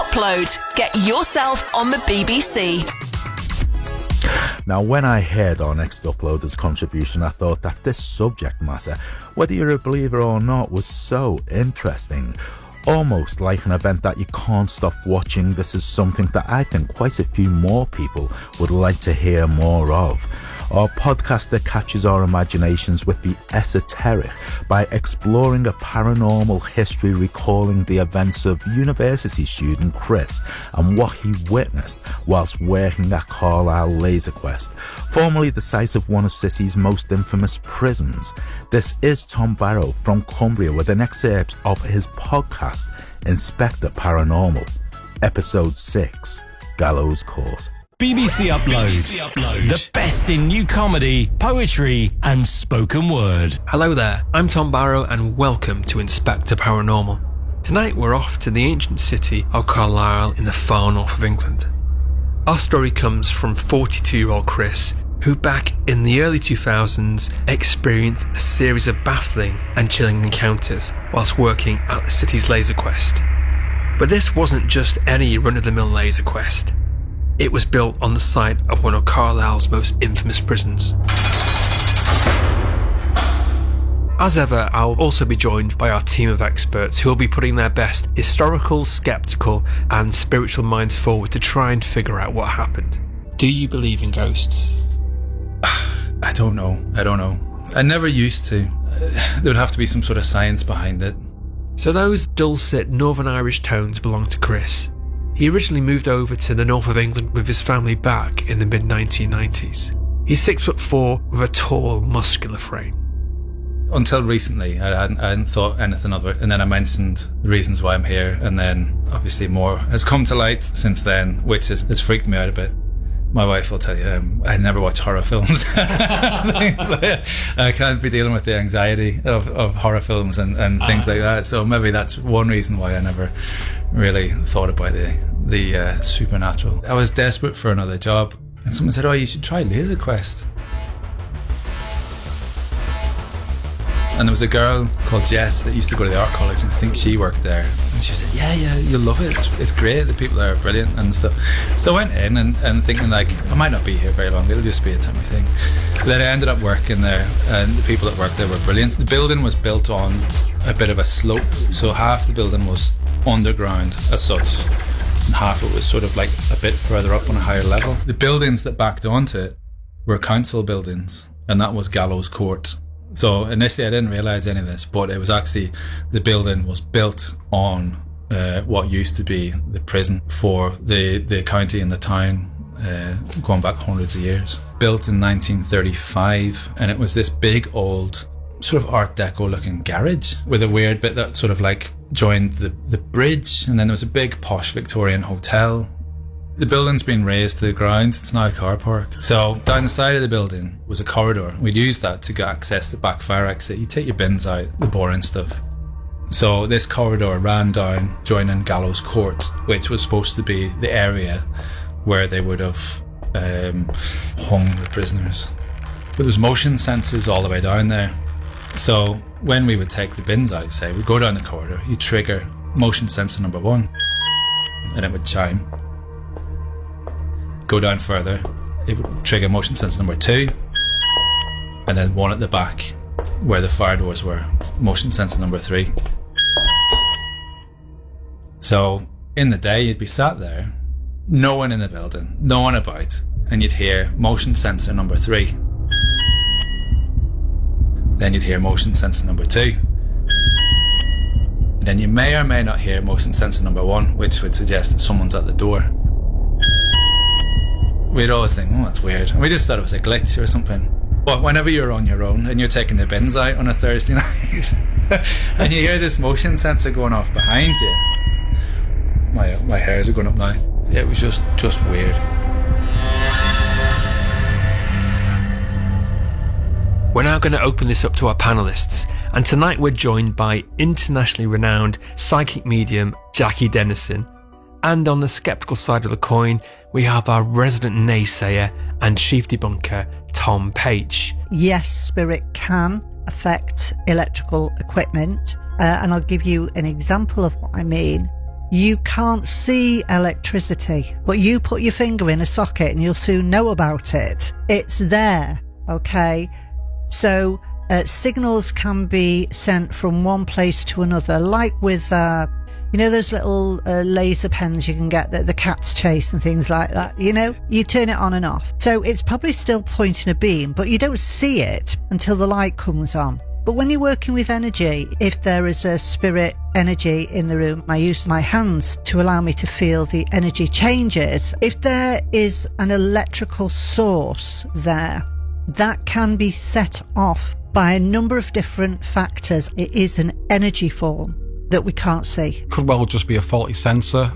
Upload. Get yourself on the BBC. Now, when I heard our next uploader's contribution, I thought that this subject matter, whether you're a believer or not, was so interesting. Almost like an event that you can't stop watching. This is something that I think quite a few more people would like to hear more of. Our podcast that captures our imaginations with the esoteric by exploring a paranormal history, recalling the events of university student Chris and what he witnessed whilst working at Carlisle Laser Quest, formerly the site of one of City's most infamous prisons. This is Tom Barrow from Cumbria with an excerpt of his podcast, Inspectre Paranormal, Episode 6, Gallows Court. BBC Upload. The best in new comedy, poetry and spoken word. Hello there, I'm Tom Barrow and welcome to Inspectre Paranormal. Tonight we're off to the ancient city of Carlisle in the far north of England. Our story comes from 42-year-old Chris, who back in the early 2000s experienced a series of baffling and chilling encounters whilst working at the city's laser quest. But this wasn't just any run-of-the-mill laser quest. It was built on the site of one of Carlisle's most infamous prisons. As ever, I'll also be joined by our team of experts who will be putting their best historical, sceptical and spiritual minds forward to try and figure out what happened. Do you believe in ghosts? I don't know. I never used to. There would have to be some sort of science behind it. So those dulcet Northern Irish tones belong to Chris. He originally moved over to the north of England with his family back in the mid-1990s. He's 6'4" with a tall, muscular frame. Until recently, I hadn't thought anything of it. And then I mentioned the reasons why I'm here. And then obviously more has come to light since then, which has freaked me out a bit. My wife will tell you, I never watch horror films. I can't be dealing with the anxiety of horror films and things like that. So maybe that's one reason why I never really thought about the supernatural. I was desperate for another job, and someone said, you should try Laser Quest. And there was a girl called Jess that used to go to the art college, and I think she worked there. And she said, yeah, you'll love it. It's great. The people there are brilliant and stuff. So I went in and thinking like, I might not be here very long. It'll just be a temporary thing. But then I ended up working there, and the people that worked there were brilliant. The building was built on a bit of a slope. So half the building was underground as such, and half it was sort of like a bit further up on a higher level. The buildings that backed onto it were council buildings, and that was Gallows Court. So initially I didn't realise any of this, but it was actually, the building was built on what used to be the prison for the county and the town, going back hundreds of years. Built in 1935, and it was this big old sort of Art Deco looking garage with a weird bit that sort of like joined the bridge, and then there was a big posh Victorian hotel. The building's been raised to the ground. It's now a car park. So down the side of the building was a corridor. We'd use that to get access to the back fire exit. You take your bins out, the boring stuff. So this corridor ran down, joining Gallows Court, which was supposed to be the area where they would have hung the prisoners. But there was motion sensors all the way down there. So when we would take the bins out, say, we'd go down the corridor, you trigger motion sensor number 1, and it would chime. Go down further, it would trigger motion sensor number 2, and then one at the back where the fire doors were, motion sensor number 3. So in the day you'd be sat there, no one in the building, no one about, and you'd hear motion sensor number 3. Then you'd hear motion sensor number 2. And then you may or may not hear motion sensor number 1, which would suggest that someone's at the door. We'd always think, that's weird. And we just thought it was a glitch or something. But whenever you're on your own and you're taking the bins out on a Thursday night and you hear this motion sensor going off behind you, my hairs are going up now. It was just weird. We're now going to open this up to our panellists, and tonight we're joined by internationally renowned psychic medium Jackie Dennison. And on the sceptical side of the coin, we have our resident naysayer and chief debunker, Tom Page. Yes, spirit can affect electrical equipment, and I'll give you an example of what I mean. You can't see electricity, but you put your finger in a socket and you'll soon know about it. It's there, okay? So signals can be sent from one place to another, like with, those little laser pens you can get that the cats chase and things like that, You turn it on and off. So it's probably still pointing a beam, but you don't see it until the light comes on. But when you're working with energy, if there is a spirit energy in the room, I use my hands to allow me to feel the energy changes. If there is an electrical source there, that can be set off by a number of different factors. It is an energy form that we can't see. Could well just be a faulty sensor,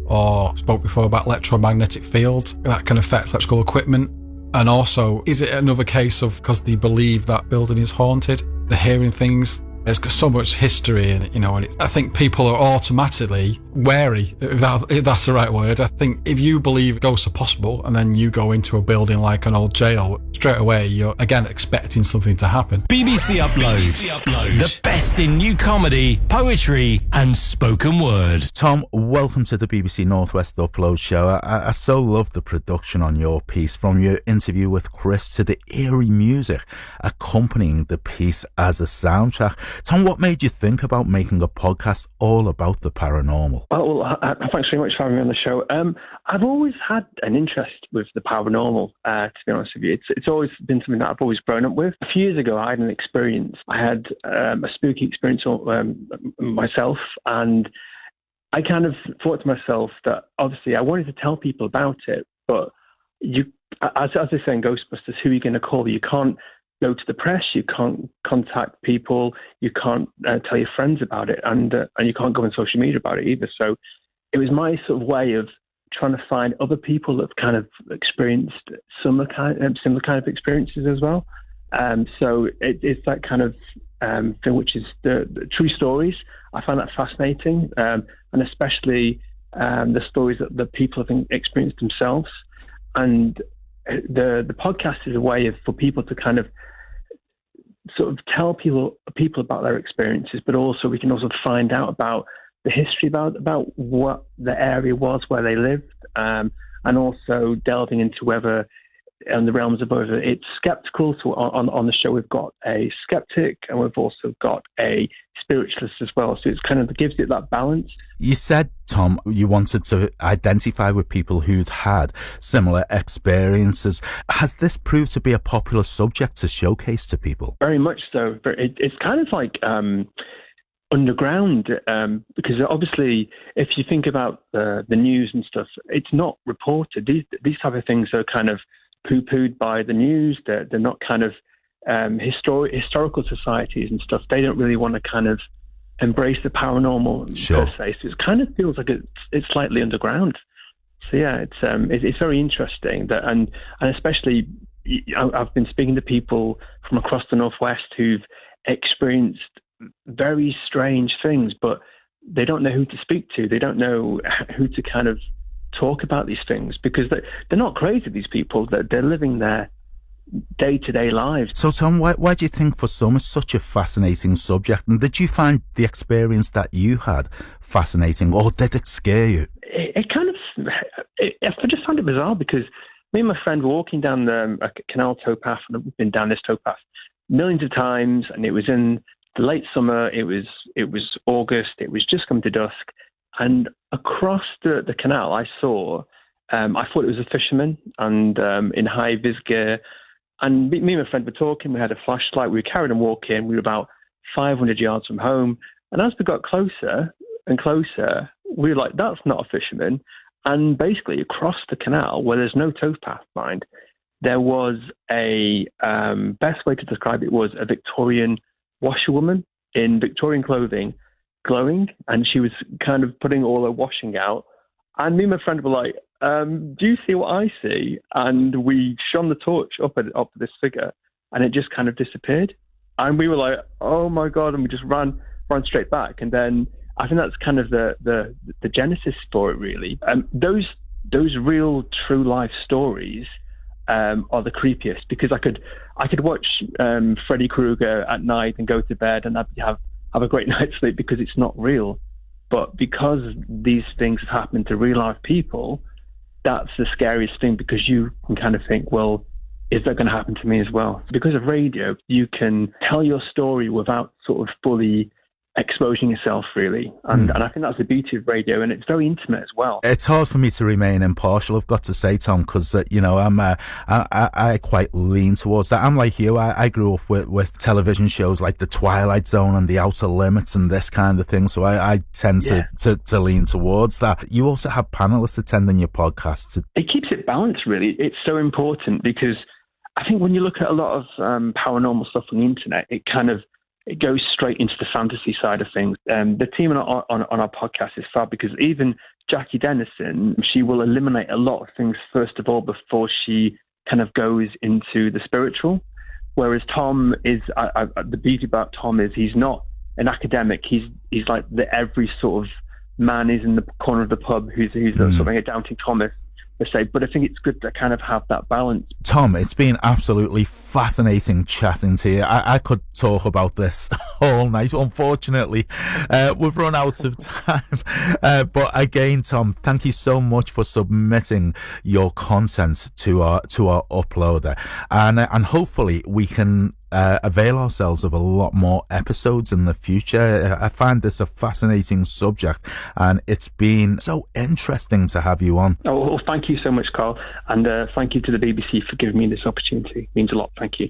or spoke before about electromagnetic field that can affect electrical equipment. And also, is it another case of because they believe that building is haunted, they're hearing things? There's so much history in it, and I think people are automatically wary, if that's the right word. I think if you believe ghosts are possible and then you go into a building like an old jail, straight away you're again expecting something to happen. BBC Upload. The best in new comedy, poetry and spoken word. Tom, welcome to the BBC Northwest Upload show. I so love the production on your piece, from your interview with Chris to the eerie music accompanying the piece as a soundtrack. Tom, what made you think about making a podcast all about the paranormal? Well, thanks very much for having me on the show. I've always had an interest with the paranormal, to be honest with you. It's always been something that I've always grown up with. A few years ago, I had an experience. I had a spooky experience myself, and I kind of thought to myself that obviously I wanted to tell people about it, but as they say in Ghostbusters, who are you going to call? You can't go to the press, you can't contact people, you can't tell your friends about it, and you can't go on social media about it either. So it was my sort of way of trying to find other people that have kind of experienced similar kind of experiences as well. So it's that kind of thing, which is the true stories. I find that fascinating, and especially the stories that the people have experienced themselves. And the podcast is a way for people to kind of sort of tell people about their experiences, but also we can also find out about the history about what the area was where they lived, and also delving into whether in the realms of whether it's skeptical. So on the show we've got a skeptic and we've also got a spiritualist as well. So it's kind of gives it that balance. You said, Tom, you wanted to identify with people who'd had similar experiences. Has this proved to be a popular subject to showcase to people? Very much so. It's kind of like underground, because obviously if you think about the news and stuff, it's not reported. These type of things are kind of poo-pooed by the news. They're not kind of historical societies and stuff. They don't really want to kind of embrace the paranormal Sure. per se. So it kind of feels like it's slightly underground. So yeah, it's very interesting that, and especially I've been speaking to people from across the Northwest who've experienced very strange things, but they don't know who to speak to. They don't know who to kind of talk about these things, because they're not crazy, these people. They're living their day-to-day lives. So, Tom, why do you think for some it's such a fascinating subject? And did you find the experience that you had fascinating, or did it scare you? I just found it bizarre, because me and my friend were walking down a canal towpath, and we've been down this towpath millions of times, and it was in the late summer, it was August, it was just come to dusk, and across the canal I saw, I thought it was a fisherman, and in high-vis gear, and me and my friend were talking, we had a flashlight, we were carrying on walking, we were about 500 yards from home, and as we got closer and closer, we were like, that's not a fisherman. And basically across the canal, where there's no towpath, mind, there was best way to describe it was a Victorian washerwoman in Victorian clothing, glowing, and she was kind of putting all her washing out. And me and my friend were like, do you see what I see? And we shone the torch up at this figure, and it just kind of disappeared. And we were like, oh my God, and we just ran straight back. And then I think that's kind of the genesis for it, really. Those real true life stories are the creepiest, because I could watch Freddy Krueger at night and go to bed and I'd have a great night's sleep, because it's not real. But because these things have happened to real life people, that's the scariest thing, because you can kind of think, well, is that going to happen to me as well? Because of radio, you can tell your story without sort of fully exposing yourself, really. And I think that's the beauty of radio, and it's very intimate as well. It's hard for me to remain impartial, I've got to say, Tom, because I quite lean towards that. I'm like you. I grew up with television shows like The Twilight Zone and The Outer Limits and this kind of thing, so I tend to lean towards that. You also have panelists attending your podcast. It keeps it balanced, really. It's so important, because I think when you look at a lot of paranormal stuff on the internet, it goes straight into the fantasy side of things. The team on our podcast is fab, because even Jackie Dennison, she will eliminate a lot of things, first of all, before she kind of goes into the spiritual. Whereas Tom is, the beauty about Tom is he's not an academic. He's like the every sort of man is in the corner of the pub who's something a doubting Thomas. But I think it's good to kind of have that balance. Tom, it's been absolutely fascinating chatting to you. I could talk about this all night. Unfortunately, we've run out of time. But again, Tom, thank you so much for submitting your content to our uploader, and hopefully we can avail ourselves of a lot more episodes in the future. I find this a fascinating subject, and it's been so interesting to have you on. Oh, well, thank you so much, Carl, and thank you to the BBC for giving me this opportunity. It means a lot. Thank you.